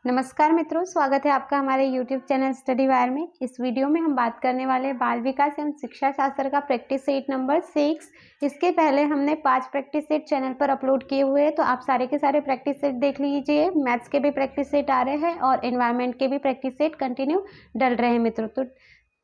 नमस्कार मित्रों, स्वागत है आपका हमारे YouTube चैनल स्टडी वायर में। इस वीडियो में हम बात करने वाले हैं बाल विकास एवं शिक्षा शास्त्र का प्रैक्टिस सेट नंबर 6। इसके पहले हमने 5 प्रैक्टिस सेट चैनल पर अपलोड किए हुए हैं, तो आप सारे के सारे प्रैक्टिस सेट देख लीजिए। मैथ्स के भी प्रैक्टिस सेट आ रहे हैं और एनवायरनमेंट के भी प्रैक्टिस सेट कंटिन्यू डल रहे हैं मित्रों। तो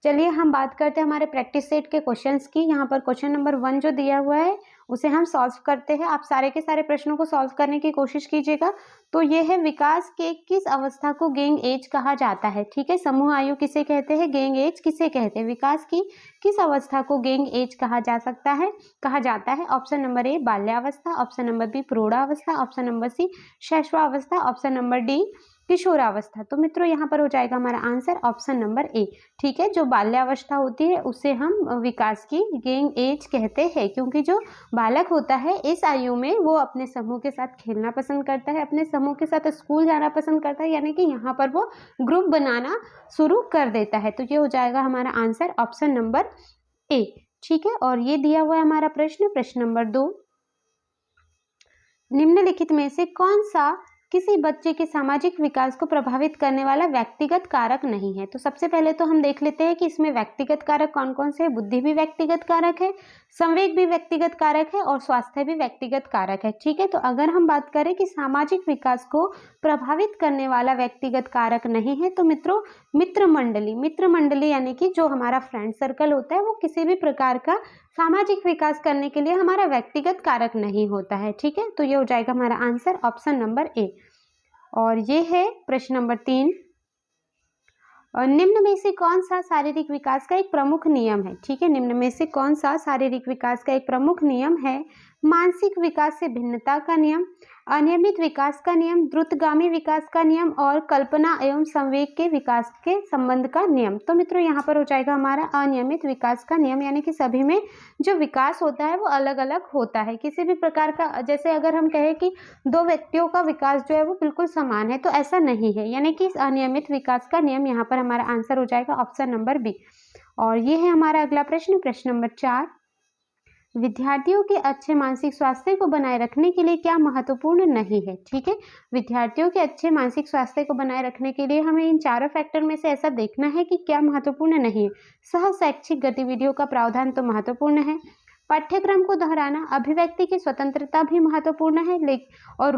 चलिए हम बात करते हैं हमारे प्रैक्टिस सेट के क्वेश्चंस की। यहाँ पर क्वेश्चन नंबर 1 जो दिया हुआ है उसे हम सॉल्व करते हैं। आप सारे के सारे प्रश्नों को सॉल्व करने की कोशिश कीजिएगा। तो ये है, विकास के किस अवस्था को गेइंग एज कहा जाता है। ठीक है, समूह आयु किसे कहते हैं, गेइंग एज किसे कहते हैं, विकास की किस अवस्था को गेइंग एज कहा जाता है। ऑप्शन नंबर ए बाल्यावस्था, ऑप्शन नंबर बी प्रौढ़ावस्था, ऑप्शन नंबर सी शैशवावस्था, ऑप्शन नंबर डी किशोरावस्था। तो मित्रों यहाँ पर हो जाएगा हमारा आंसर ऑप्शन नंबर ए। ठीक है, जो बाल्यावस्था होती है उसे हम विकास की गेइंग एज कहते हैं, क्योंकि जो बालक होता है इस आयु में वो अपने समूह के साथ खेलना पसंद करता है, अपने समूह के साथ स्कूल जाना पसंद करता है, यानी कि यहाँ पर वो ग्रुप बनाना शुरू कर देता है। तो ये हो जाएगा हमारा आंसर ऑप्शन नंबर ए। ठीक है, और ये दिया हुआ है हमारा प्रश्न नंबर 2, निम्नलिखित में से कौन सा किसी बच्चे के सामाजिक विकास को प्रभावित करने वाला व्यक्तिगत कारक नहीं है। तो सबसे पहले तो हम देख लेते हैं कि इसमें व्यक्तिगत कारक कौन कौन से हैं। बुद्धि भी व्यक्तिगत कारक है, संवेग भी व्यक्तिगत कारक है और स्वास्थ्य भी व्यक्तिगत कारक है। ठीक है, तो अगर हम बात करें कि सामाजिक विकास को प्रभावित करने वाला व्यक्तिगत कारक नहीं है, तो मित्रों मित्र मंडली यानी कि जो हमारा फ्रेंड सर्कल होता है वो किसी भी प्रकार का सामाजिक विकास करने के लिए हमारा व्यक्तिगत कारक नहीं होता है। ठीक है, तो ये हो जाएगा हमारा आंसर ऑप्शन नंबर ए। और ये है प्रश्न नंबर 3, निम्न में से कौन सा शारीरिक विकास का एक प्रमुख नियम है। ठीक है, निम्न में से कौन सा शारीरिक विकास का एक प्रमुख नियम है। मानसिक विकास से भिन्नता का नियम, अनियमित विकास का नियम, द्रुतगामी विकास का नियम और कल्पना एवं संवेग के विकास के संबंध का नियम। तो मित्रों यहाँ पर हो जाएगा हमारा अनियमित विकास का नियम, यानी कि सभी में जो विकास होता है वो अलग अलग होता है। किसी भी प्रकार का, जैसे अगर हम कहें कि 2 व्यक्तियों का विकास जो है वो बिल्कुल समान है, तो ऐसा नहीं है, यानी कि अनियमित विकास का नियम यहाँ पर हमारा आंसर हो जाएगा ऑप्शन नंबर बी। और ये है हमारा अगला प्रश्न नंबर 4, विद्यार्थियों के अच्छे मानसिक स्वास्थ्य को बनाए रखने के लिए क्या महत्वपूर्ण नहीं है। ठीक है, विद्यार्थियों के अच्छे मानसिक स्वास्थ्य को बनाए रखने के लिए हमें इन चारों फैक्टर में से ऐसा देखना है कि क्या महत्वपूर्ण नहीं है। सह शैक्षिक गतिविधियों का प्रावधान तो महत्वपूर्ण है, पाठ्यक्रम को दोहराना, अभिव्यक्ति की स्वतंत्रता भी महत्वपूर्ण है, और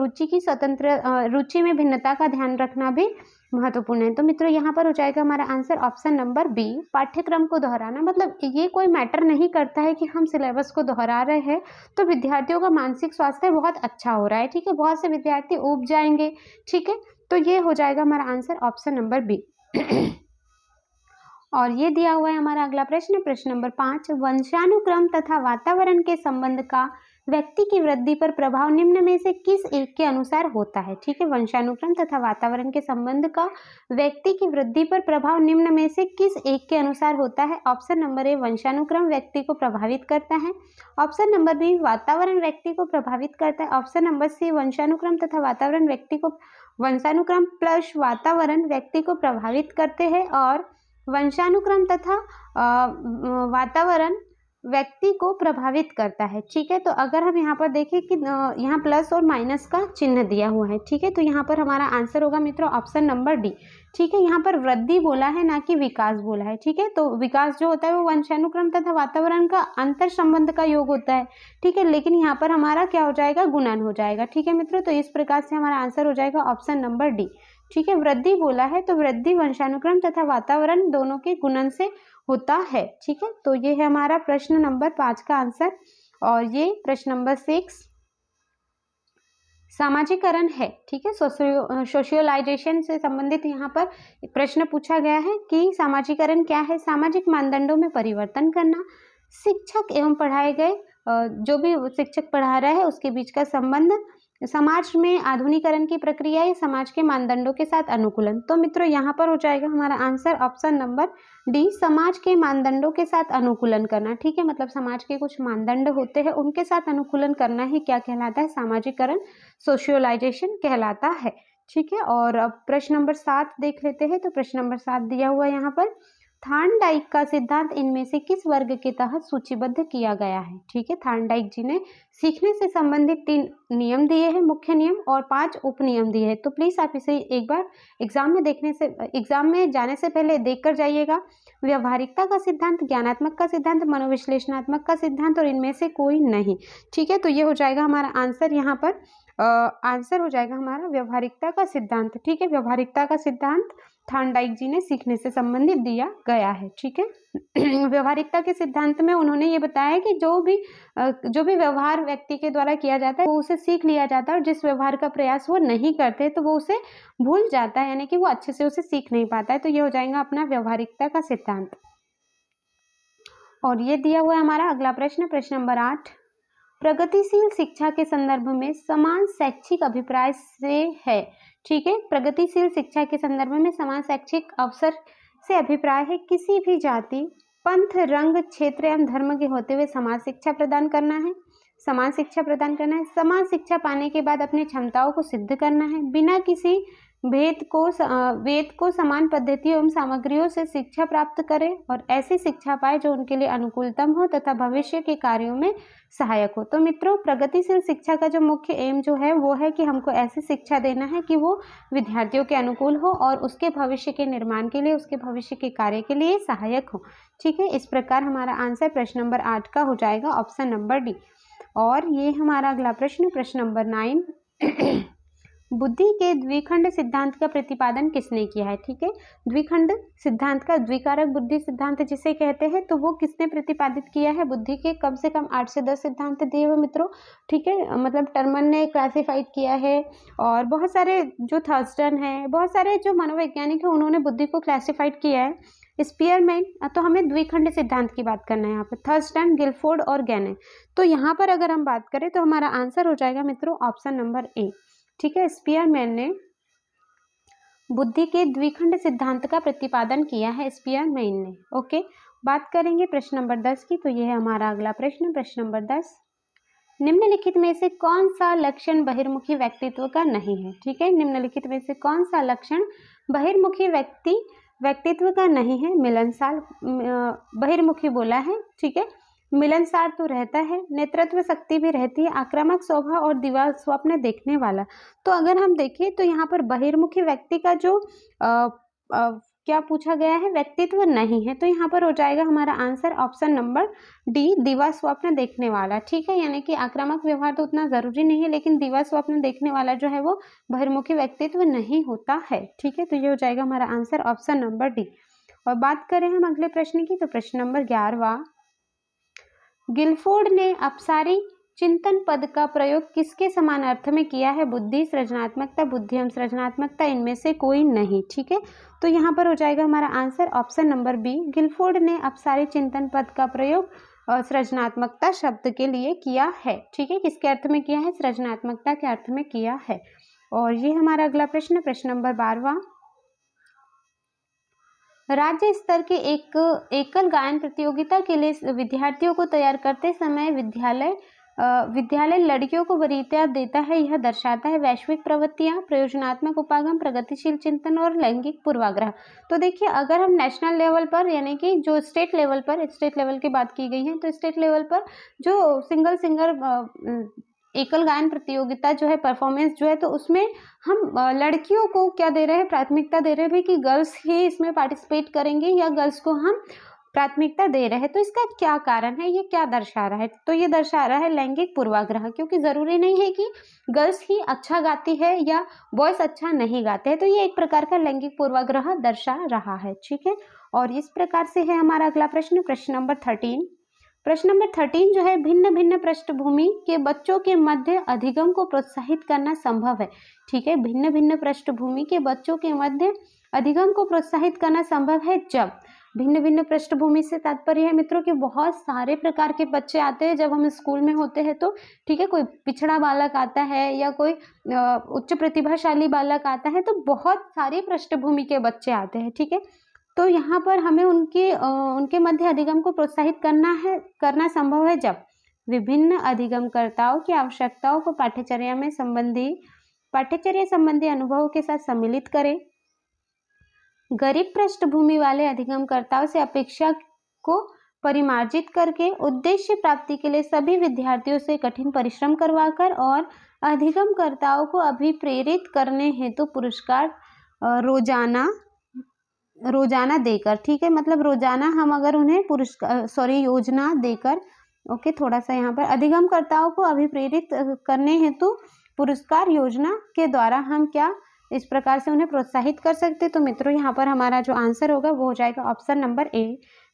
रुचि में भिन्नता का ध्यान रखना भी महत्वपूर्ण है। तो मित्रों यहाँ पर हो जाएगा हमारा आंसर ऑप्शन नंबर बी, पाठ्यक्रम को दोहराना। मतलब ये कोई मैटर नहीं करता है कि हम सिलेबस को दोहरा रहे हैं तो विद्यार्थियों का मानसिक स्वास्थ्य बहुत अच्छा हो रहा है। ठीक है, बहुत से विद्यार्थी ऊब जाएंगे। ठीक है, तो ये हो जाएगा हमारा आंसर ऑप्शन नंबर बी। और ये दिया हुआ है हमारा अगला प्रश्न नंबर 5, वंशानुक्रम तथा वातावरण के संबंध का व्यक्ति की वृद्धि पर प्रभाव निम्न में से किस एक के अनुसार होता है। ठीक है, वंशानुक्रम तथा वातावरण के संबंध का व्यक्ति की वृद्धि पर प्रभाव निम्न में से किस एक के अनुसार होता है। ऑप्शन नंबर ए वंशानुक्रम व्यक्ति को प्रभावित करता है, ऑप्शन नंबर बी वातावरण व्यक्ति को प्रभावित करता है, ऑप्शन नंबर सी वंशानुक्रम प्लस वातावरण व्यक्ति को प्रभावित करते हैं, और वंशानुक्रम तथा वातावरण व्यक्ति को प्रभावित करता है। ठीक है, तो अगर हम यहाँ पर देखें कि यहाँ प्लस और माइनस का चिन्ह दिया हुआ है। ठीक है, तो यहाँ पर हमारा आंसर होगा मित्रों ऑप्शन नंबर डी। ठीक है, यहाँ पर वृद्धि बोला है ना कि विकास बोला है। ठीक है, तो विकास जो होता है वो वंशानुक्रम तथा वातावरण का अंतर संबंध का योग होता है। ठीक है, लेकिन यहाँ पर हमारा क्या हो जाएगा, गुणन हो जाएगा। ठीक है मित्रों, तो इस प्रकार से हमारा आंसर हो जाएगा ऑप्शन नंबर डी। ठीक है, वृद्धि बोला है तो वृद्धि वंशानुक्रम तथा वातावरण दोनों के गुणन से होता है। ठीक है, तो ये है हमारा प्रश्न नंबर 5 का आंसर। और ये प्रश्न नंबर 6 सामाजिकरण है। ठीक है, सोशियोलाइजेशन से संबंधित यहाँ पर प्रश्न पूछा गया है कि सामाजिकरण क्या है। सामाजिक मानदंडों में परिवर्तन करना, शिक्षक एवं पढ़ाए गए जो भी शिक्षक पढ़ा रहा है उसके बीच का संबंध, समाज में आधुनिकरण की प्रक्रिया या समाज के मानदंडों के साथ अनुकूलन। तो मित्रों यहाँ पर हो जाएगा हमारा आंसर ऑप्शन नंबर डी, समाज के मानदंडों के साथ अनुकूलन करना। ठीक है, मतलब समाज के कुछ मानदंड होते हैं उनके साथ अनुकूलन करना ही क्या कहलाता है, सामाजिकरण, सोशियोलाइजेशन कहलाता है। ठीक है, और अब प्रश्न नंबर 7 देख लेते हैं। तो प्रश्न नंबर 7 दिया हुआ है यहाँ पर, थार्नडाइक का सिद्धांत इनमें से किस वर्ग के तहत सूचीबद्ध किया गया है? ठीक है, थार्नडाइक जी ने सीखने से संबंधित 3 नियम दिए हैं, मुख्य नियम, और 5 उपनियम दिए हैं। तो प्लीज आप इसे एक बार एग्जाम में जाने से पहले देख कर जाइएगा। व्यवहारिकता का सिद्धांत, ज्ञानात्मक का सिद्धांत, मनोविश्लेषणात्मक का सिद्धांत और इनमें से कोई नहीं। ठीक है, तो ये हो जाएगा हमारा आंसर। यहाँ पर आंसर हो जाएगा हमारा व्यवहारिकता का सिद्धांत। ठीक है, व्यवहारिकता का सिद्धांत थार्नडाइक जी ने सीखने से संबंधित दिया गया है। ठीक है, व्यवहारिकता के सिद्धांत में उन्होंने ये बताया कि जो भी व्यवहार व्यक्ति के द्वारा किया जाता है वो उसे सीख लिया जाता है, और जिस व्यवहार का प्रयास वो नहीं करते तो वो उसे भूल जाता है, यानी कि वो अच्छे से उसे सीख नहीं पाता है। तो ये हो जाएगा अपना व्यवहारिकता का सिद्धांत। और ये दिया हुआ है हमारा अगला प्रश्न, प्रश्न नंबर 8। प्रगतिशील शिक्षा के संदर्भ में समान शैक्षिक अभिप्राय से है। ठीक है, प्रगतिशील शिक्षा के संदर्भ में समान शैक्षिक अवसर से अभिप्राय है किसी भी जाति, पंथ, रंग, क्षेत्र एवं धर्म के होते हुए समान शिक्षा प्रदान करना है। समान शिक्षा प्रदान करना है, समान शिक्षा पाने के बाद अपनी क्षमताओं को सिद्ध करना है, बिना किसी वेद को समान पद्धतियों एवं सामग्रियों से शिक्षा प्राप्त करें और ऐसी शिक्षा पाए जो उनके लिए अनुकूलतम हो तथा भविष्य के कार्यों में सहायक हो। तो मित्रों, प्रगतिशील शिक्षा का जो मुख्य एम जो है वो है कि हमको ऐसी शिक्षा देना है कि वो विद्यार्थियों के अनुकूल हो और उसके भविष्य के निर्माण के लिए, उसके भविष्य के कार्य के लिए सहायक हो। ठीक है, इस प्रकार हमारा आंसर प्रश्न नंबर 8 का हो जाएगा ऑप्शन नंबर डी। और ये हमारा अगला प्रश्न, प्रश्न नंबर 9। बुद्धि के द्विखंड सिद्धांत का प्रतिपादन किसने किया है? ठीक है, द्विखंड सिद्धांत का, द्विकारक बुद्धि सिद्धांत जिसे कहते हैं, तो वो किसने प्रतिपादित किया है? बुद्धि के कम से कम 8 से 10 सिद्धांत दिए हुए मित्रों। ठीक है, मतलब टर्मन ने क्लासिफाइड किया है, और बहुत सारे जो थर्स्टन है, बहुत सारे जो मनोवैज्ञानिक है, उन्होंने बुद्धि को क्लासिफाइड किया है। स्पीयरमैन, तो हमें द्विखंड सिद्धांत की बात करना है यहाँ पर, थर्स्टन, गिलफोर्ड और गैने। तो यहाँ पर अगर हम बात करें तो हमारा आंसर हो जाएगा मित्रों ऑप्शन नंबर ए। ठीक है, स्पीयरमैन ने बुद्धि के द्विखंड सिद्धांत का प्रतिपादन किया है, स्पीयरमैन ने। ओके, बात करेंगे प्रश्न नंबर 10 की। तो यह है हमारा अगला प्रश्न, प्रश्न नंबर 10। निम्नलिखित में से कौन सा लक्षण बहिर्मुखी व्यक्तित्व का नहीं है? ठीक है, निम्नलिखित में से कौन सा लक्षण बहिर्मुखी व्यक्तित्व का नहीं है? मिलनसार बहिर्मुखी बोला है। ठीक है, मिलनसार तो रहता है, नेतृत्व शक्ति भी रहती है, आक्रामक स्वभाव और दीवार स्वप्न देखने वाला। तो अगर हम देखें तो यहाँ पर बहिर्मुखी व्यक्ति का जो क्या पूछा गया है, व्यक्तित्व नहीं है, तो यहाँ पर हो जाएगा हमारा आंसर ऑप्शन नंबर डी, दीवा स्वप्न देखने वाला। ठीक है, यानी कि आक्रामक व्यवहार तो उतना जरूरी नहीं है, लेकिन दीवा स्वप्न देखने वाला जो है वो बहिर्मुखी व्यक्तित्व नहीं होता है। ठीक है, तो ये हो जाएगा हमारा आंसर ऑप्शन नंबर डी। और बात करें हम अगले प्रश्न की, तो प्रश्न नंबर 11वां। गिलफोर्ड ने अपसारी चिंतन पद का प्रयोग किसके समान अर्थ में किया है? बुद्धि, सृजनात्मकता, बुद्धि एवं सृजनात्मकता, इनमें से कोई नहीं। ठीक है, तो यहाँ पर हो जाएगा हमारा answer option number B, Guilford ने अपसारी चिंतन पद का प्रयोग सृजनात्मकता शब्द के लिए किया है। ठीक है, किसके अर्थ में किया है? सृजनात्मकता के अर्थ में किया है। और ये हमारा अगला प्रश्न, प्रश्न नंबर 12वां। राज्य स्तर के एक एकल गायन प्रतियोगिता के लिए विद्यार्थियों को तैयार करते समय विद्यालय लड़कियों को वरीयता देता है। यह दर्शाता है वैश्विक प्रवृत्तियां, प्रयोजनात्मक उपागम, प्रगतिशील चिंतन और लैंगिक पूर्वाग्रह। तो देखिए, अगर हम नेशनल लेवल पर, यानी कि जो स्टेट लेवल की बात की गई है, तो स्टेट लेवल पर जो सिंगल सिंगर एकल गायन प्रतियोगिता जो है, परफॉर्मेंस जो है, तो उसमें हम लड़कियों को क्या दे रहे हैं? प्राथमिकता दे रहे हैं कि गर्ल्स ही इसमें पार्टिसिपेट करेंगे, या गर्ल्स को हम प्राथमिकता दे रहे हैं। तो इसका क्या कारण है? ये क्या दर्शा रहा है? तो ये दर्शा रहा है लैंगिक पूर्वाग्रह, क्योंकि जरूरी नहीं है कि गर्ल्स ही अच्छा गाती है या बॉयज अच्छा नहीं गाते हैं। तो ये एक प्रकार का लैंगिक पूर्वाग्रह दर्शा रहा है। ठीक है, और इस प्रकार से है हमारा अगला प्रश्न, प्रश्न नंबर 13। प्रश्न नंबर 13 जो है, भिन्न भिन्न पृष्ठभूमि के बच्चों के मध्य अधिगम को प्रोत्साहित करना संभव है। ठीक है, भिन्न भिन्न पृष्ठभूमि के बच्चों के मध्य अधिगम को प्रोत्साहित करना संभव है जब, भिन्न भिन्न पृष्ठभूमि से तात्पर्य है मित्रों कि बहुत सारे प्रकार के बच्चे आते हैं जब हम स्कूल में होते हैं। तो ठीक है, कोई पिछड़ा बालक आता है या कोई उच्च प्रतिभाशाली बालक आता है, तो बहुत सारी पृष्ठभूमि के बच्चे आते हैं। ठीक है, तो यहाँ पर हमें उनके मध्य अधिगम को प्रोत्साहित करना संभव है जब विभिन्न अधिगमकर्ताओं की आवश्यकताओं को पाठ्यचर्या संबंधी अनुभवों के साथ सम्मिलित करें, गरीब पृष्ठभूमि वाले अधिगमकर्ताओं से अपेक्षा को परिमार्जित करके उद्देश्य प्राप्ति के लिए सभी विद्यार्थियों से कठिन परिश्रम करवाकर और अधिगमकर्ताओं को अभिप्रेरित करने हेतु पुरस्कार रोजाना देकर, ठीक है, मतलब रोजाना हम अगर उन्हें योजना देकर, ओके, थोड़ा सा यहाँ पर अधिगमकर्ताओं को अभिप्रेरित करने हेतु पुरस्कार योजना के द्वारा हम क्या इस प्रकार से उन्हें प्रोत्साहित कर सकते। तो मित्रों यहाँ पर हमारा जो आंसर होगा वो हो जाएगा ऑप्शन नंबर ए।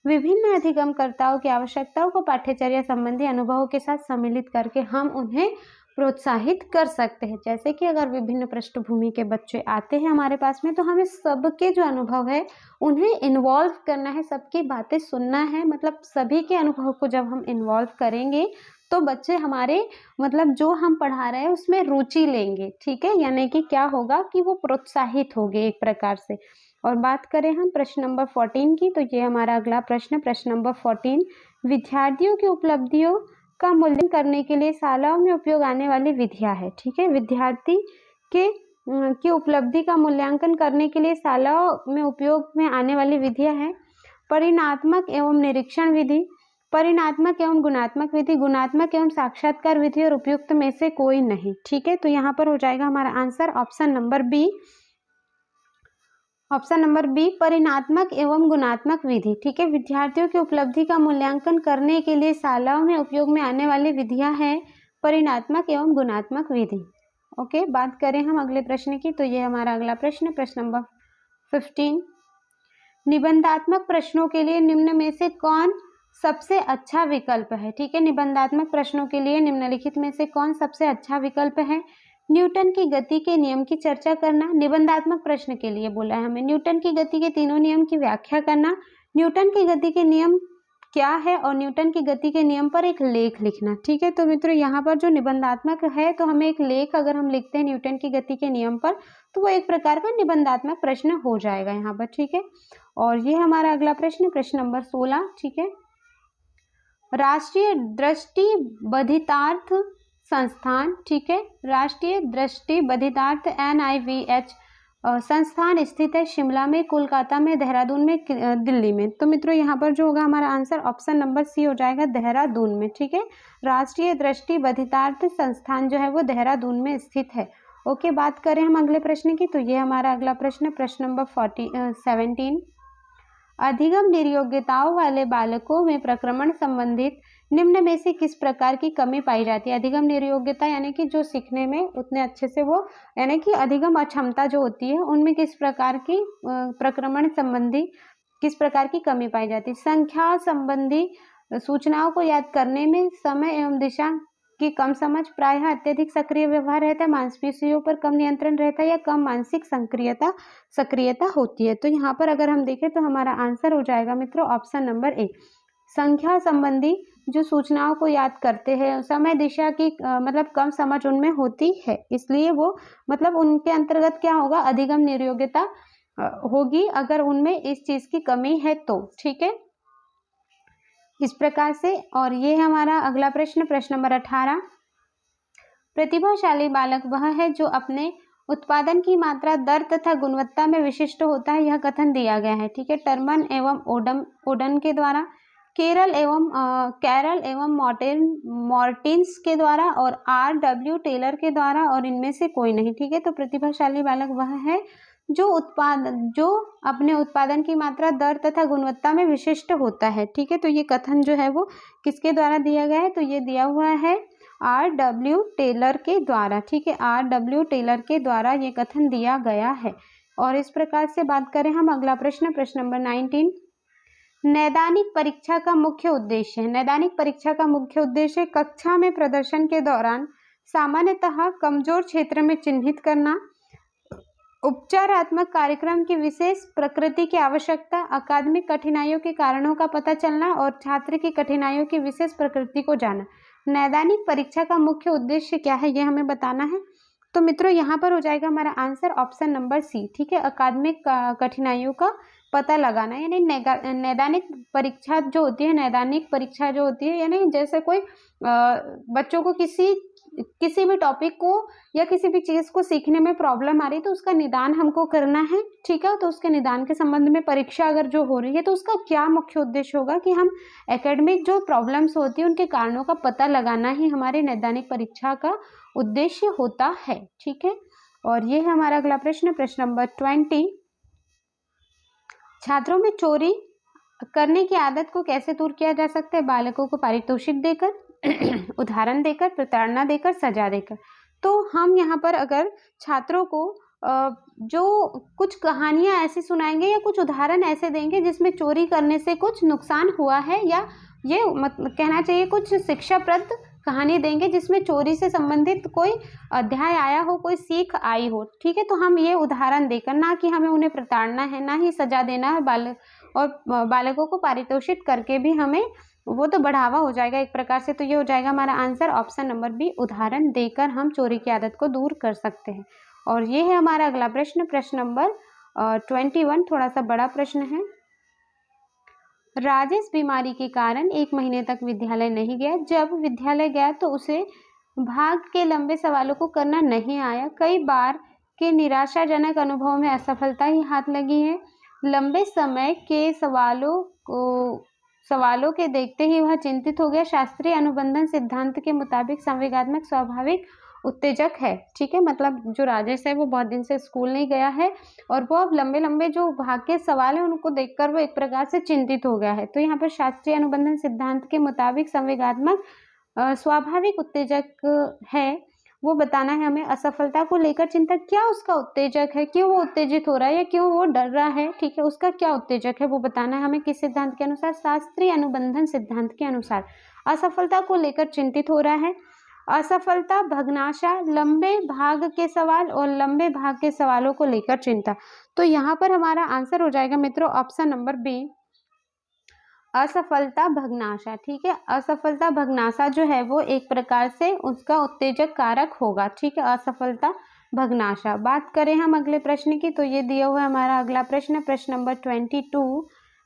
विभिन्न अधिगमकर्ताओं की आवश्यकताओं को पाठ्यचर्या संबंधी अनुभवों के साथ सम्मिलित करके हम उन्हें प्रोत्साहित कर सकते हैं। जैसे कि अगर विभिन्न पृष्ठभूमि के बच्चे आते हैं हमारे पास में, तो हमें सबके जो अनुभव है उन्हें इन्वॉल्व करना है, सबकी बातें सुनना है, मतलब सभी के अनुभव को जब हम इन्वॉल्व करेंगे तो बच्चे हमारे मतलब जो हम पढ़ा रहे हैं उसमें रुचि लेंगे, ठीक है, यानी कि क्या होगा कि वो प्रोत्साहित होंगे एक प्रकार से। और बात करें हम प्रश्न नंबर 14 की, तो ये हमारा अगला प्रश्न नंबर 14, विद्यार्थियों की उपलब्धियों का मूल्यांकन करने के लिए शालाओं में उपयोग आने वाली विधियां है, ठीक है, विद्यार्थी की उपलब्धि का मूल्यांकन करने के लिए शालाओं में उपयोग में आने वाली विधियां है परिणात्मक एवं निरीक्षण विधि, परिणात्मक एवं गुणात्मक विधि, गुणात्मक एवं साक्षात्कार विधि और उपयुक्त में से कोई नहीं, ठीक है। तो यहाँ पर हो जाएगा हमारा आंसर ऑप्शन नंबर बी, परिणात्मक एवं गुणात्मक विधि, ठीक है। विद्यार्थियों की उपलब्धि का मूल्यांकन करने के लिए शालाओं में उपयोग में आने वाली विधियां हैं परिणात्मक एवं गुणात्मक विधि। ओके, बात करें हम अगले प्रश्न की, तो ये हमारा अगला प्रश्न नंबर 15, निबंधात्मक प्रश्नों के लिए निम्न में से कौन सबसे अच्छा विकल्प है, ठीक है। निबंधात्मक प्रश्नों के लिए निम्नलिखित में से कौन सबसे अच्छा विकल्प है। न्यूटन की गति के नियम की चर्चा करना, निबंधात्मक प्रश्न के लिए बोला है हमें न्यूटन की गति के तीनों नियम की व्याख्या करना, न्यूटन की गति के नियम क्या है और न्यूटन की गति के नियम पर एक लेख लिखना, ठीक है। तो मित्रों यहाँ पर जो निबंधात्मक है, तो हमें एक लेख अगर हम लिखते हैं न्यूटन की गति के नियम पर, तो वो एक प्रकार का निबंधात्मक प्रश्न हो जाएगा यहाँ पर, ठीक है। और ये हमारा अगला प्रश्न नंबर 16, ठीक है, राष्ट्रीय दृष्टिबधितार्थ संस्थान, ठीक है, राष्ट्रीय दृष्टिबधितार्थ NIVH संस्थान स्थित है शिमला में, कोलकाता में, देहरादून में, दिल्ली में। तो मित्रों यहाँ पर जो होगा हमारा आंसर ऑप्शन नंबर सी हो जाएगा, देहरादून में, ठीक है। राष्ट्रीय दृष्टिबधितार्थ संस्थान जो है वो देहरादून में स्थित है। ओके, बात करें हम अगले प्रश्न की, तो ये हमारा अगला प्रश्न नंबर 17, अधिगम निर्योग्यताओं वाले बालकों में प्रक्रमण संबंधित निम्न में से किस प्रकार की कमी पाई जाती है। अधिगम निर्योग्यता यानी कि जो सीखने में उतने अच्छे से वो, यानी कि अधिगम अक्षमता जो होती है उनमें किस प्रकार की प्रक्रमण संबंधी किस प्रकार की कमी पाई जाती है। संख्या संबंधी सूचनाओं को याद करने में समय एवं दिशा की कम समझ, प्रायः अत्यधिक सक्रिय व्यवहार रहता है, मांसपेशियों पर कम नियंत्रण रहता है या कम मानसिक सक्रियता होती है। तो यहाँ पर अगर हम देखें तो हमारा आंसर हो जाएगा मित्रों ऑप्शन नंबर ए, संख्या संबंधी जो सूचनाओं को याद करते हैं, समय दिशा की मतलब कम समझ उनमें होती है, इसलिए वो मतलब उनके अंतर्गत क्या होगा, अधिगम निर्योग्यता होगी अगर उनमें इस चीज की कमी है तो, ठीक है, इस प्रकार से। और ये हमारा अगला प्रश्न नंबर 18, प्रतिभाशाली बालक वह है जो अपने उत्पादन की मात्रा, दर तथा गुणवत्ता में विशिष्ट होता है, यह कथन दिया गया है, ठीक है। टर्मन एवं ओडन के द्वारा, कैरल एवं मॉर्टिन्स के द्वारा और RW टेलर के द्वारा, और इनमें से कोई नहीं, ठीक है। तो प्रतिभाशाली बालक वह है जो अपने उत्पादन की मात्रा, दर तथा गुणवत्ता में विशिष्ट होता है, ठीक है। तो ये कथन जो है वो किसके द्वारा दिया गया है, तो ये दिया हुआ है RW टेलर के द्वारा, ठीक है, RW टेलर के द्वारा ये कथन दिया गया है। और इस प्रकार से बात करें हम अगला प्रश्न नंबर 19, नैदानिक परीक्षा का मुख्य उद्देश्य है। नैदानिक परीक्षा का मुख्य उद्देश्य कक्षा में प्रदर्शन के दौरान सामान्यतः कमजोर क्षेत्र में चिन्हित करना, उपचारात्मक कार्यक्रम की विशेष प्रकृति की आवश्यकता, अकादमिक कठिनाइयों के कारणों का पता चलना और छात्र की कठिनाइयों की विशेष प्रकृति को जानना। नैदानिक परीक्षा का मुख्य उद्देश्य क्या है ये हमें बताना है। तो मित्रों यहाँ पर हो जाएगा हमारा आंसर ऑप्शन नंबर सी, ठीक है, अकादमिक कठिनाइयों का पता लगाना, यानी नैदानिक परीक्षा जो होती है, नैदानिक परीक्षा जो होती है यानी जैसे कोई बच्चों को किसी किसी भी टॉपिक को या किसी भी चीज़ को सीखने में प्रॉब्लम आ रही है तो उसका निदान हमको करना है, ठीक है। तो उसके निदान के संबंध में परीक्षा अगर जो हो रही है तो उसका क्या मुख्य उद्देश्य होगा कि हम एकेडमिक जो प्रॉब्लम्स होती है उनके कारणों का पता लगाना ही हमारी नैदानिक परीक्षा का उद्देश्य होता है, ठीक है। और ये है हमारा अगला प्रश्न, प्रश्न नंबर 20। छात्रों में चोरी करने की आदत को कैसे दूर किया जा सकता है? बालकों को पारितोषिक देकर, उदाहरण देकर, प्रताड़ना देकर, सजा देकर। तो हम यहाँ पर अगर छात्रों को जो कुछ कहानियाँ ऐसी सुनाएंगे या कुछ उदाहरण ऐसे देंगे जिसमें चोरी करने से कुछ नुकसान हुआ है, या ये मतलब कहना चाहिए कुछ शिक्षाप्रद कहानी देंगे जिसमें चोरी से संबंधित कोई अध्याय आया हो, कोई सीख आई हो, ठीक है। तो हम ये उदाहरण देकर, ना कि हमें उन्हें प्रताड़ना है, ना ही सजा देना है, बालकों को पारितोषित करके भी हमें वो तो बढ़ावा हो जाएगा एक प्रकार से। तो ये हो जाएगा हमारा आंसर ऑप्शन नंबर बी, उदाहरण देकर हम चोरी की आदत को दूर कर सकते हैं। और ये है हमारा अगला प्रश्न, प्रश्न नंबर 21, थोड़ा सा बड़ा प्रश्न है। राजेश बीमारी के कारण 1 महीने तक विद्यालय नहीं गया। जब विद्यालय गया तो उसे भाग के लंबे सवालों को करना नहीं आया। कई बार के निराशाजनक अनुभवों में असफलता ही हाथ लगी है। लंबे समय के सवालों के देखते ही वह चिंतित हो गया। शास्त्रीय अनुबंधन सिद्धांत के मुताबिक संवेगात्मक स्वाभाविक उत्तेजक है, ठीक है। मतलब जो राजेश है वो बहुत दिन से स्कूल नहीं गया है और वो अब लंबे लंबे जो भाग के सवाल है उनको देखकर वो एक प्रकार से चिंतित हो गया है। तो यहाँ पर शास्त्रीय अनुबंधन सिद्धांत के मुताबिक संवेगात्मक स्वाभाविक उत्तेजक है, वो बताना है हमें। असफलता को लेकर चिंता, क्या उसका उत्तेजक है, क्यों वो उत्तेजित हो रहा है या क्यों वो डर रहा है, ठीक है, उसका क्या उत्तेजक है वो बताना है हमें। किस सिद्धांत के अनुसार? शास्त्रीय अनुबंधन सिद्धांत के अनुसार असफलता को लेकर चिंतित हो रहा है। असफलता, भग्नाशा, लंबे भाग के सवाल और लंबे भाग के सवालों को लेकर चिंता। तो यहाँ पर हमारा आंसर हो जाएगा मित्रों ऑप्शन नंबर बी, असफलता भग्नाशा, ठीक है। असफलता भग्नाशा जो है वो एक प्रकार से उसका उत्तेजक कारक होगा, ठीक है, असफलता भग्नाशा। बात करें हम अगले प्रश्न की, तो ये दिया हुआ है हमारा अगला प्रश्न, प्रश्न नंबर 22।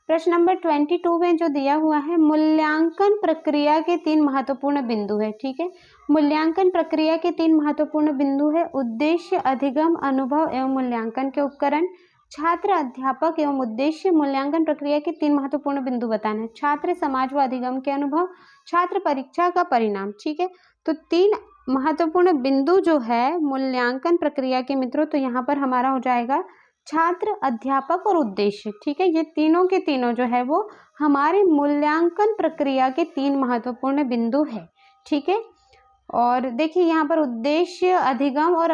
प्रश्न नंबर 22 में जो दिया हुआ है, मूल्यांकन प्रक्रिया के 3 महत्वपूर्ण बिंदु है, ठीक है। मूल्यांकन प्रक्रिया के 3 महत्वपूर्ण बिंदु है। उद्देश्य, अधिगम, अनुभव एवं मूल्यांकन के उपकरण। छात्र, अध्यापक एवं उद्देश्य। मूल्यांकन प्रक्रिया के 3 महत्वपूर्ण बिंदु बताना है। छात्र, समाज व अधिगम के अनुभव। छात्र, परीक्षा का परिणाम, ठीक है। तो 3 महत्वपूर्ण बिंदु जो है मूल्यांकन प्रक्रिया के मित्रों, तो यहाँ पर हमारा हो जाएगा छात्र, अध्यापक और उद्देश्य, ठीक है। ये तीनों के तीनों जो है वो हमारे मूल्यांकन प्रक्रिया के 3 महत्वपूर्ण बिंदु है, ठीक है। और देखिए यहाँ पर उद्देश्य, अधिगम और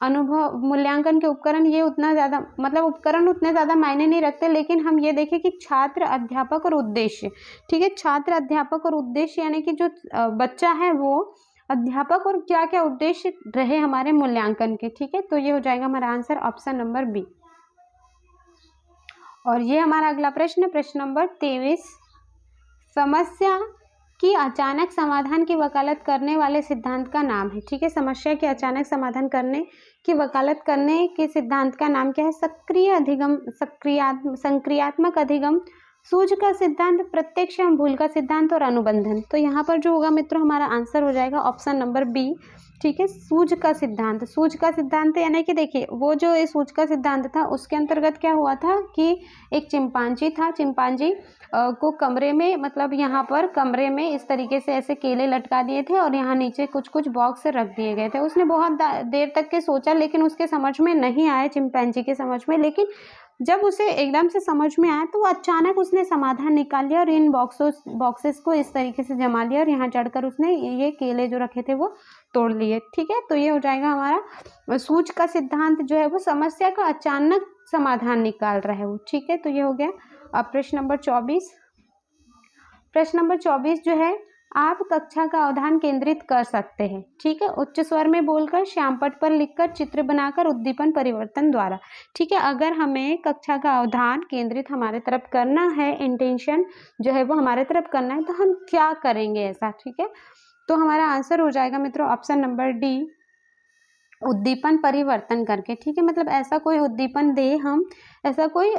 अनुभव, मूल्यांकन के उपकरण, ये उतना ज़्यादा मतलब उपकरण उतने ज़्यादा मायने नहीं रखते, लेकिन हम ये देखें कि छात्र, अध्यापक और उद्देश्य, ठीक है। छात्र, अध्यापक और उद्देश्य यानी कि जो बच्चा है वो अध्यापक और क्या क्या उद्देश्य रहे हमारे मूल्यांकन के, ठीक है। तो ये हो जाएगा हमारा आंसर ऑप्शन नंबर बी। और ये हमारा अगला प्रश्न, प्रश्न नंबर 23। समस्या की अचानक समाधान की वकालत करने वाले सिद्धांत का नाम है, ठीक है। समस्या के अचानक समाधान करने की वकालत करने के सिद्धांत का नाम क्या है? सक्रिय अधिगम, संक्रियात्मक अधिगम, सूझ का सिद्धांत, प्रत्यक्ष एवं भूल का सिद्धांत और अनुबंधन। तो यहाँ पर जो होगा मित्रों हमारा आंसर हो जाएगा ऑप्शन नंबर बी, ठीक है, सूझ का सिद्धांत। सूझ का सिद्धांत यानी कि देखिए वो जो ये सूझ का सिद्धांत था उसके अंतर्गत क्या हुआ था कि एक चिंपांजी था, चिंपांजी को कमरे में, मतलब यहाँ पर कमरे में इस तरीके से ऐसे केले लटका दिए थे और यहाँ नीचे कुछ कुछ बॉक्स रख दिए गए थे। उसने बहुत देर तक के सोचा लेकिन उसके समझ में नहीं आया, चिंपांजी के समझ में। लेकिन जब उसे एकदम से समझ में आया तो वो अचानक उसने समाधान निकाल लिया और इन बॉक्सेस को इस तरीके से जमा लिया और यहाँ चढ़कर उसने ये केले जो रखे थे वो तोड़ लिए, ठीक है। तो ये हो जाएगा हमारा सूझ का सिद्धांत जो है वो समस्या का अचानक समाधान निकाल रहा है वो, ठीक है। तो ये हो गया। अब प्रश्न नंबर 24। प्रश्न नंबर 24 जो है, आप कक्षा का अवधान केंद्रित कर सकते हैं, ठीक है, उच्च स्वर में बोलकर, श्यामपट्ट पर लिखकर, चित्र बनाकर, उद्दीपन परिवर्तन द्वारा, ठीक है। अगर हमें कक्षा का अवधान केंद्रित हमारे तरफ करना है, इंटेंशन जो है वो हमारे तरफ करना है, तो हम क्या करेंगे ऐसा, ठीक है। तो हमारा आंसर हो जाएगा मित्रों ऑप्शन नंबर डी, उद्दीपन परिवर्तन करके, ठीक है। मतलब ऐसा कोई उद्दीपन दे, हम ऐसा कोई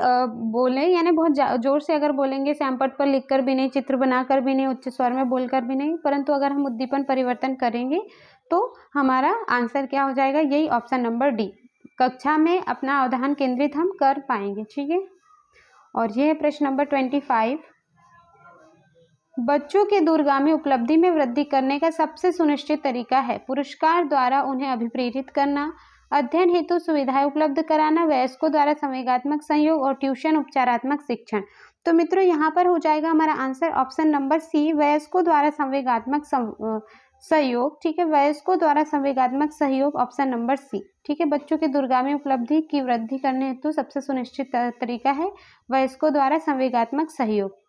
बोले, यानी बहुत जोर से अगर बोलेंगे, श्यामपट्ट पर लिखकर भी नहीं, चित्र बनाकर भी नहीं, उच्च स्वर में बोलकर भी नहीं, परंतु अगर हम उद्दीपन परिवर्तन करेंगे तो हमारा आंसर क्या हो जाएगा, यही ऑप्शन नंबर डी। कक्षा में अपना अवधान केंद्रित हम कर पाएंगे। ठीक है, और यह है प्रश्न नंबर 25। बच्चों के दूरगामी उपलब्धि में वृद्धि करने का सबसे सुनिश्चित तरीका है पुरस्कार द्वारा उन्हें अभिप्रेरित करना, अध्ययन हेतु सुविधाएं उपलब्ध कराना, वयस्कों द्वारा संवेगात्मक सहयोग और ट्यूशन उपचारात्मक शिक्षण। तो मित्रों यहाँ पर हो जाएगा हमारा आंसर ऑप्शन नंबर सी, वयस्कों द्वारा संवेगात्मक सहयोग। ठीक है, वयस्कों द्वारा संवेगात्मक सहयोग, ऑप्शन नंबर सी। ठीक है, बच्चों की दूरगामी उपलब्धि की वृद्धि करने हेतु सबसे सुनिश्चित तरीका है वयस्कों द्वारा संवेगात्मक सहयोग।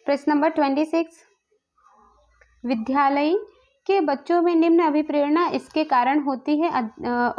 प्रश्न नंबर 26। विद्यालय के बच्चों में निम्न अभिप्रेरणा इसके कारण होती है।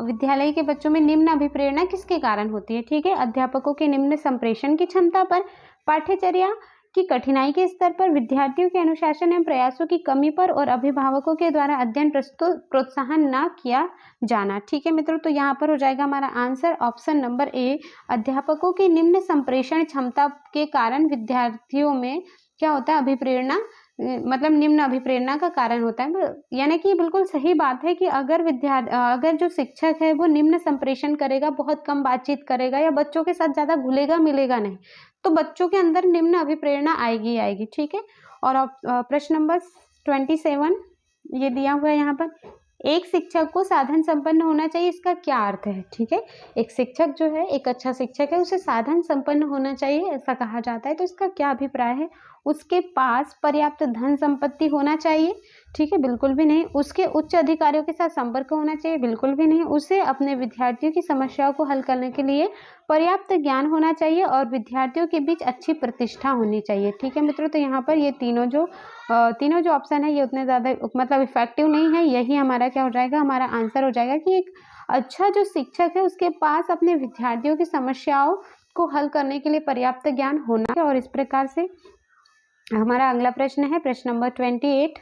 विद्यालय के बच्चों में निम्न अभिप्रेरणा किसके कारण होती है? ठीक है, अध्यापकों के निम्न संप्रेषण की क्षमता पर, पाठ्यचर्या की कठिनाई के स्तर पर, विद्यार्थियों के अनुशासन एवं प्रयासों की कमी पर और अभिभावकों के द्वारा अध्ययन प्रोत्साहन न किया जाना। ठीक है मित्रों, तो यहाँ पर हो जाएगा हमारा आंसर ऑप्शन नंबर ए, अध्यापकों की निम्न संप्रेषण क्षमता के कारण विद्यार्थियों में क्या होता है, अभिप्रेरणा, मतलब निम्न अभिप्रेरणा का कारण होता है। यानी कि बिल्कुल सही बात है कि अगर जो शिक्षक है वो निम्न संप्रेषण करेगा, बहुत कम बातचीत करेगा या बच्चों के साथ ज़्यादा घुलेगा मिलेगा नहीं, तो बच्चों के अंदर निम्न अभिप्रेरणा आएगी ही आएगी। ठीक है, और प्रश्न नंबर 27 ये दिया हुआ है यहाँ पर, एक शिक्षक को साधन संपन्न होना चाहिए, इसका क्या अर्थ है? ठीक है, एक शिक्षक जो है, एक अच्छा शिक्षक है, उसे साधन संपन्न होना चाहिए ऐसा कहा जाता है। तो इसका क्या अभिप्राय है? उसके पास पर्याप्त धन संपत्ति होना चाहिए? ठीक है, बिल्कुल भी नहीं। उसके उच्च अधिकारियों के साथ संपर्क होना चाहिए? बिल्कुल भी नहीं। उसे अपने विद्यार्थियों की समस्याओं को हल करने के लिए पर्याप्त ज्ञान होना चाहिए और विद्यार्थियों के बीच अच्छी प्रतिष्ठा होनी चाहिए। ठीक है मित्रों, तो यहाँ पर ये तीनों जो ऑप्शन है ये उतने ज़्यादा मतलब इफेक्टिव नहीं है। यही हमारा क्या हो जाएगा, हमारा आंसर हो जाएगा कि एक अच्छा जो शिक्षक है उसके पास अपने विद्यार्थियों की समस्याओं को हल करने के लिए पर्याप्त ज्ञान होना है। और इस प्रकार से हमारा अगला प्रश्न है प्रश्न नंबर 28।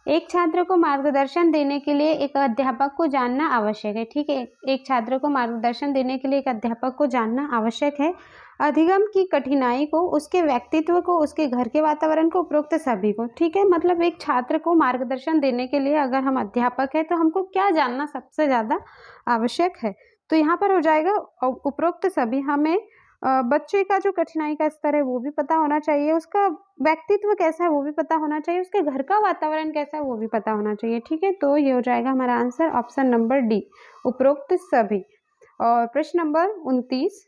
एक छात्र को मार्गदर्शन देने के लिए एक अध्यापक को जानना आवश्यक है। ठीक है, एक छात्र को मार्गदर्शन देने के लिए एक अध्यापक को जानना आवश्यक है। अधिगम की कठिनाई को, उसके व्यक्तित्व को, उसके घर के वातावरण को, उपरोक्त सभी को। ठीक है, मतलब एक छात्र को मार्गदर्शन देने के लिए अगर हम अध्यापक है तो हमको क्या जानना सबसे ज़्यादा आवश्यक है? तो यहाँ पर हो जाएगा उपरोक्त सभी। हमें बच्चे का जो कठिनाई का स्तर है वो भी पता होना चाहिए, उसका व्यक्तित्व कैसा है वो भी पता होना चाहिए, उसके घर का वातावरण कैसा है वो भी पता होना चाहिए। ठीक है, तो ये हो जाएगा हमारा आंसर ऑप्शन नंबर डी, उपरोक्त सभी। और प्रश्न नंबर 29,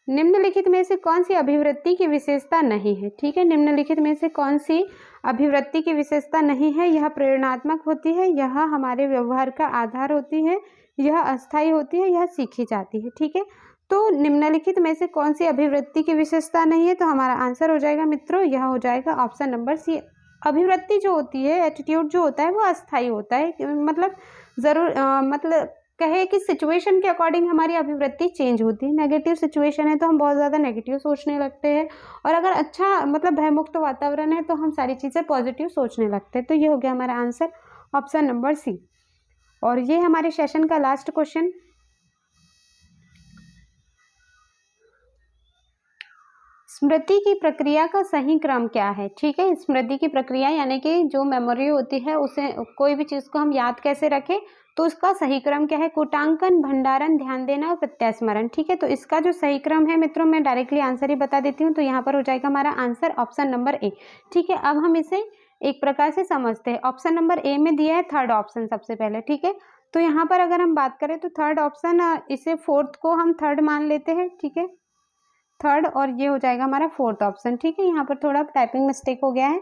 निम्नलिखित में से कौन सी अभिवृत्ति की विशेषता नहीं है? ठीक है, निम्नलिखित में से कौन सी अभिवृत्ति की विशेषता नहीं है? यह प्रेरणात्मक होती है, यह हमारे व्यवहार का आधार होती है, यह अस्थायी होती है, यह सीखी जाती है। ठीक है, तो निम्नलिखित में से कौन सी अभिवृत्ति की विशेषता नहीं है? तो हमारा आंसर हो जाएगा मित्रों, यह हो जाएगा ऑप्शन नंबर सी। अभिवृत्ति जो होती है, एटीट्यूड जो होता है वो अस्थायी होता है, मतलब ज़रूर मतलब कहे कि सिचुएशन के अकॉर्डिंग हमारी अभिवृत्ति चेंज होती है। नेगेटिव सिचुएशन है तो हम बहुत ज़्यादा नेगेटिव सोचने लगते हैं, और अगर अच्छा मतलब भयमुक्त वातावरण है तो हम सारी चीज़ें पॉजिटिव सोचने लगते हैं। तो ये हो गया हमारा आंसर ऑप्शन नंबर सी। और ये हमारे सेशन का लास्ट क्वेश्चन, स्मृति की प्रक्रिया का सही क्रम क्या है? ठीक है, स्मृति की प्रक्रिया यानी कि जो मेमोरी होती है उसे कोई भी चीज़ को हम याद कैसे रखें, तो उसका सही क्रम क्या है? कूटांकन, भंडारण, ध्यान देना और प्रत्यास्मरण। ठीक है, तो इसका जो सही क्रम है मित्रों, मैं डायरेक्टली आंसर ही बता देती हूँ। तो यहाँ पर हो जाएगा हमारा आंसर ऑप्शन नंबर ए। ठीक है, अब हम इसे एक प्रकार से समझते हैं। ऑप्शन नंबर ए में दिया है थर्ड ऑप्शन सबसे पहले। ठीक है, तो यहाँ पर अगर हम बात करें तो थर्ड ऑप्शन, इसे फोर्थ को हम थर्ड मान लेते हैं। ठीक है, थर्ड, और ये हो जाएगा हमारा फोर्थ ऑप्शन। ठीक है, यहाँ पर थोड़ा टाइपिंग मिस्टेक हो गया है।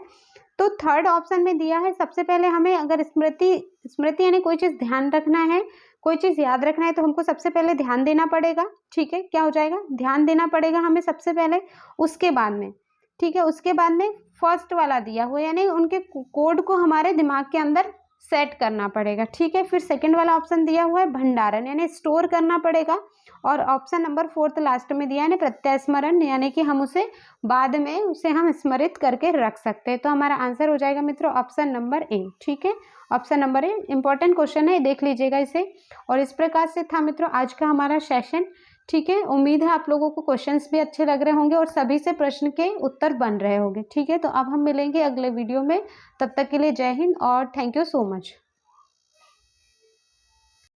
तो थर्ड ऑप्शन में दिया है सबसे पहले हमें अगर स्मृति यानी कोई चीज़ ध्यान रखना है, कोई चीज़ याद रखना है, तो हमको सबसे पहले ध्यान देना पड़ेगा। ठीक है, क्या हो जाएगा? ध्यान देना पड़ेगा हमें सबसे पहले, उसके बाद में, ठीक है, उसके बाद में फर्स्ट वाला दिया हुआ यानी उनके कोड को हमारे दिमाग के अंदर सेट करना पड़ेगा। ठीक है, फिर सेकंड वाला ऑप्शन दिया हुआ है भंडारण यानी स्टोर करना पड़ेगा, और ऑप्शन नंबर फोर्थ लास्ट में दिया है प्रत्यास्मरण यानी कि हम उसे बाद में उसे हम स्मरित करके रख सकते हैं। तो हमारा आंसर हो जाएगा मित्रों ऑप्शन नंबर ए। ठीक है, ऑप्शन नंबर ए इंपॉर्टेंट क्वेश्चन है, देख लीजिएगा इसे। और इस प्रकार से था मित्रों आज का हमारा सेशन। ठीक है, उम्मीद है आप लोगों को क्वेश्चंस भी अच्छे लग रहे होंगे और सभी से प्रश्न के उत्तर बन रहे होंगे। ठीक है, तो अब हम मिलेंगे अगले वीडियो में, तब तक के लिए जय हिंद और थैंक यू सो मच।